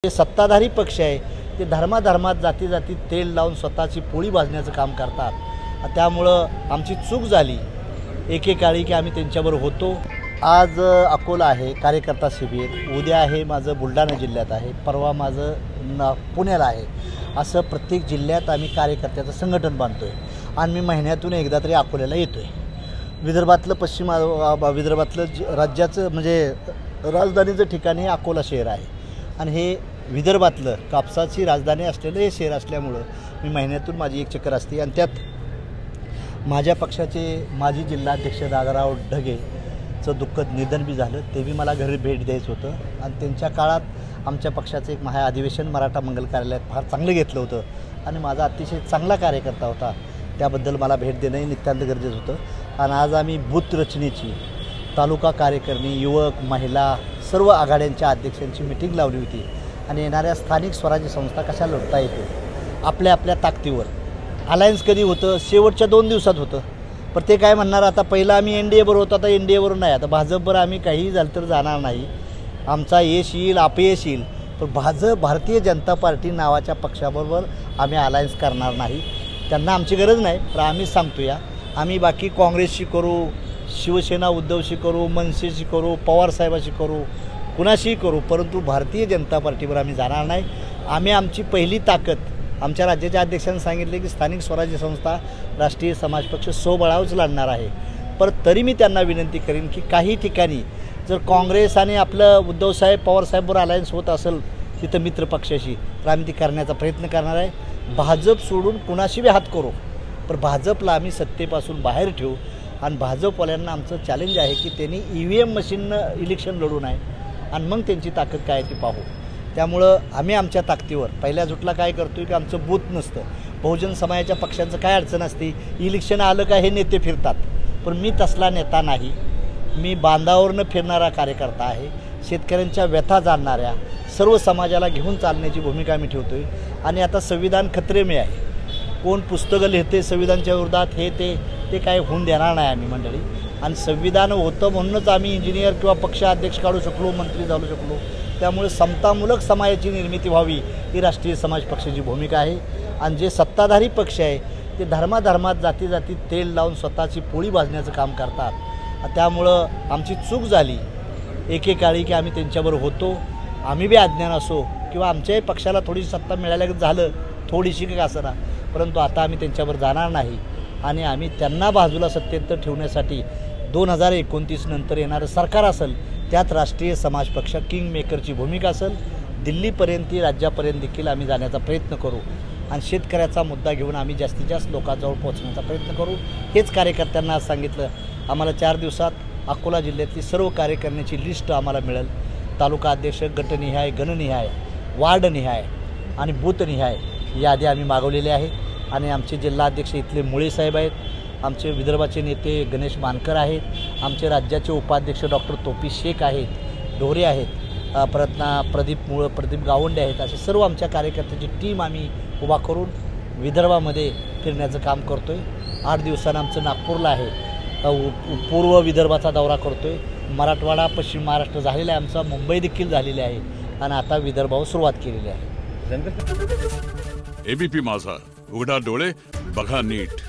जे सत्ताधारी पक्ष आहे ते धर्माधर्मात जाती जाती तेल लावून स्वतःची पोळी भाजण्याचं काम करतात। त्यामुळं आमची चूक झाली एकेकाळी की आम्ही त्यांच्याबरोबर होतो। आज अकोला आहे कार्यकर्ता शिबिर, उद्या आहे माझं बुलढाणा जिल्ह्यात आहे, परवा माझं पुण्याला आहे। असं प्रत्येक जिल्ह्यात आम्ही कार्यकर्त्याचं संघटन बांधतोय आणि मी महिन्यातून एकदा तरी अकोल्याला येतोय। विदर्भातलं विदर्भातलं राज्याचं म्हणजे राजधानीचं ठिकाण हे अकोला शहर आहे आणि हे विदर्भातलं कापसाची राजधानी असलेलं हे शहर असल्यामुळं मी महिन्यातून माझी एक चक्कर असते आणि त्यात माझ्या पक्षाचे माजी जिल्हाध्यक्ष दादाराव ढगेचं दुःखद निधन बी झालं। ते बी मला घरी भेट द्यायचं होतं आणि त्यांच्या काळात आमच्या पक्षाचं एक महाअधिवेशन मराठा मंगल कार्यालयात फार चांगलं घेतलं होतं आणि माझा अतिशय चांगला कार्यकर्ता होता, त्याबद्दल मला भेट देणंही नितांत गरजेचं होतं। आणि आज आम्ही बूथ रचनेची तालुका कार्यकारिणी, युवक, महिला सर्व आघाड्यांच्या अध्यक्षांची मीटिंग लावली होती आणि येणाऱ्या स्थानिक स्वराज्य संस्था कशा लढता येते आपल्या आपल्या ताकदीवर। अलायन्स कधी होतं? शेवटच्या 2 दिवसात होतं। पण ते काय म्हणणार, आता पहिला आम्ही NDA बरोबर होतो, आता NDA बरोबर नाही, आता भाजपवर आम्ही काहीही झालं तर जाणार नाही। आमचा यश येईल अपयश येईल, पण भारतीय जनता पार्टी नावाच्या पक्षाबरोबर आम्ही अलायन्स करणार नाही। त्यांना आमची गरज नाही, पण आम्ही सांगतो आम्ही बाकी काँग्रेसशी करू, शिवसेना उद्धवशी करू, मनसेशी करू, पवारसाहेबाशी करू, कुणाशीही करू, परंतु भारतीय जनता पार्टीवर आम्ही जाणार नाही। आम्ही आमची पहिली ताकद आमच्या राज्याच्या अध्यक्षांनी सांगितले की स्थानिक स्वराज्य संस्था राष्ट्रीय समाज पक्ष सोबळावच लढणार आहे। पण तरी मी त्यांना विनंती करीन की काही ठिकाणी जर काँग्रेस आणि आपलं उद्धवसाहेब पवारसाहेबवर अलायन्स होत असेल तिथं मित्र पक्षाशी, तर आम्ही ती करण्याचा प्रयत्न करणार आहे। भाजप सोडून कुणाशी बी हात करू, पण भाजपला आम्ही सत्तेपासून बाहेर ठेवू आणि भाजपवाल्यांना आमचं चॅलेंज आहे की त्यांनी EVM मशीननं इलेक्शन लढू नये आणि मग त्यांची ताकद काय ती पाहू। त्यामुळं आम्ही आमच्या ताकदीवर पहिल्या जुटला काय करतोय की आमचं बूथ नसतं। बहुजन समाजाच्या पक्षांचं काय अडचण असते, इलेक्शन आलं का हे नेते फिरतात, पण मी तसला नेता नाही। मी बांधावरनं फिरणारा कार्यकर्ता आहे, शेतकऱ्यांच्या व्यथा जाणणाऱ्या, सर्व समाजाला घेऊन चालण्याची भूमिका मी ठेवतोय। आणि आता संविधान खतरे में आहे, कोण पुस्तकं लिहिते संविधानच्या विरोधात हे ते काय होऊन देणार नाही आम्ही मंडळी। आणि संविधान होतं म्हणूनच आम्ही इंजिनियर किंवा पक्षाध्यक्ष काढू शकलो, मंत्री झालो शकलो। त्यामुळे समतामूलक समाजाची निर्मिती व्हावी ही राष्ट्रीय समाज पक्षाची भूमिका आहे। आणि जे सत्ताधारी पक्ष आहे ते धर्माधर्मात जाती जाती तेल लावून स्वतःची पोळी भाजण्याचं काम करतात। त्यामुळं आमची चूक झाली एकेकाळी की आम्ही त्यांच्याबरोबर होतो, आम्ही बी अज्ञान असो किंवा आमच्याही पक्षाला थोडीशी सत्ता मिळायला झालं, थोडीशी का असना, परंतु आता आम्ही त्यांच्याबरोबर जाणार नाही। आणि आम्ही त्यांना बाजूला सत्तेत ठेवण्यासाठी 2029 नंतर येणारं सरकार असेल त्यात राष्ट्रीय समाज पक्ष किंग मेकरची भूमिका असेल। दिल्लीपर्यंत राज्यापर्यंत देखील आम्ही जाण्याचा प्रयत्न करू आणि शेतकऱ्याचा मुद्दा घेऊन आम्ही जास्तीत जास्त लोकांजवळ पोहोचण्याचा प्रयत्न करू। हेच कार्यकर्त्यांना आज सांगितलं। आम्हाला 4 दिवसात अकोला जिल्ह्यातली सर्व कार्यकर्त्यांची लिस्ट आम्हाला मिळेल, तालुका अध्यक्ष, गटनिहाय, गणनिहाय, वार्डनिहाय आणि बूथनिहाय यादी आम्ही मागवलेली आहे। आणि आमचे जिल्हाध्यक्ष इथले मुळे साहेब आहेत, आमचे विदर्भाचे नेते गणेश मानकर आहेत, आमचे राज्याचे उपाध्यक्ष डॉक्टर तोपी शेख आहेत, ढोरे आहेत, प्रदीप गावंडे आहेत। असे सर्व आमच्या कार्यकर्त्याची टीम आम्ही उभा करून विदर्भामध्ये फिरण्याचं काम करतो आहे। 8 दिवसांना आमचं नागपूरला आहे, पूर्व विदर्भाचा दौरा करतो आहे। मराठवाडा, पश्चिम महाराष्ट्र झालेला आहे आमचा, मुंबई देखील झालेली आहे आणि आता विदर्भावर सुरुवात केलेली आहे। ABP माझा, उघडा डोळे बघा नीट।